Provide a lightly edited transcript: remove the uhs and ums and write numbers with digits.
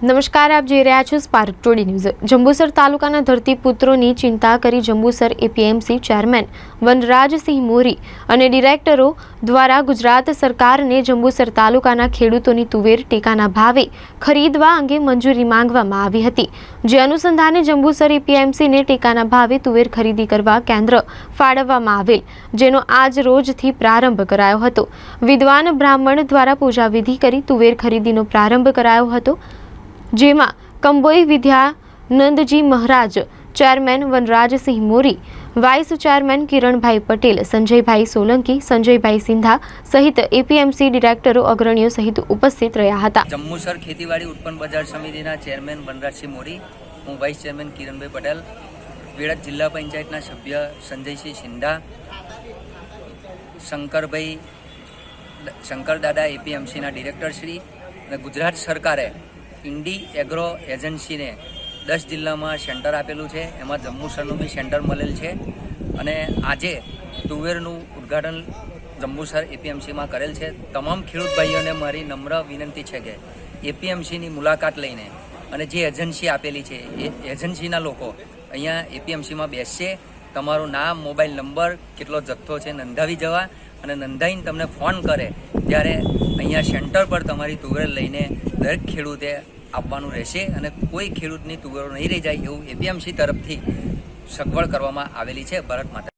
નમસ્કાર, આપ જોઈ રહ્યા છો સ્પાર્ક ટુડે ન્યૂઝ। જંબુસર તાલુકાના ધરતીપુત્રોની ચિંતા કરી જંબુસર એપીએમસી ચેરમેન વનરાજસિંહ મોરી અને ડિરેક્ટરો દ્વારા ગુજરાત સરકારને જંબુસર તાલુકાના ખેડૂતોની તુવેર ટેકાના ભાવે ખરીદવા અંગે મંજૂરી માંગવામાં આવી હતી। જે અનુસંધાને જંબુસર એપીએમસીને ટેકાના ભાવે તુવેર ખરીદી કરવા કેન્દ્ર ફાળવવામાં આવેલ, જેનો આજ રોજથી પ્રારંભ કરાયો હતો। વિદ્વાન બ્રાહ્મણ દ્વારા પૂજા વિધિ કરી તુવેર ખરીદીનો પ્રારંભ કરાયો હતો, જેમાં કંબોઈ વિદ્યાનંદજી મહારાજ, ચેરમેન વનરાજસિંહ મોરી, વાઇસ ચેરમેન કિરણભાઈ પટેલ, સંજયભાઈ સોલંકી, સંજયભાઈ સિંધા સહિત એપીએમસી ડિરેક્ટરો અગ્રણીઓ સહિત ઉપસ્થિત રહ્યા હતા। જંબુસર ખેતીવાડી ઉત્પન્ન બજાર સમિતિના ચેરમેન વનરાજસિંહ મોરી, હું વાઇસ ચેરમેન કિરણભાઈ પટેલ, વેળાદ જિલ્લા પંચાયતના સભ્ય સંજયસિંહ સિંધા, શંકર દાદા એપીએમસીના ડિરેક્ટર શ્રી અને ગુજરાત સરકારે ઇન્ડી એગ્રો એજન્સીને 10 જિલ્લામાં સેન્ટર આપેલું છે, એમાં જંબુસરનું બી સેન્ટર મળેલ છે અને આજે તુવેરનું ઉદ્ઘાટન જંબુસર એપીએમસીમાં કરેલ છે। તમામ ખેડૂત ભાઈઓને મારી નમ્ર વિનંતી છે કે એપીએમસીની મુલાકાત લઈને અને જે એજન્સી આપેલી છે એ એજન્સીના લોકો અહીંયા એપીએમસીમાં બેસશે, તમારું નામ, મોબાઈલ નંબર, કેટલો જથ્થો છે નોંધાવી જવા અને નોંધાઈને તમને ફોન કરે ત્યારે અહીંયા સેન્ટર પર તમારી તુવેર લઈને દરેક ખેડૂતે આપવાનું રહેશે અને કોઈ ખેડૂતની તુવેરો નહીં રહી જાય એવું એપીએમસી તરફથી સગવડ કરવામાં આવેલી છે। ભારત માતા।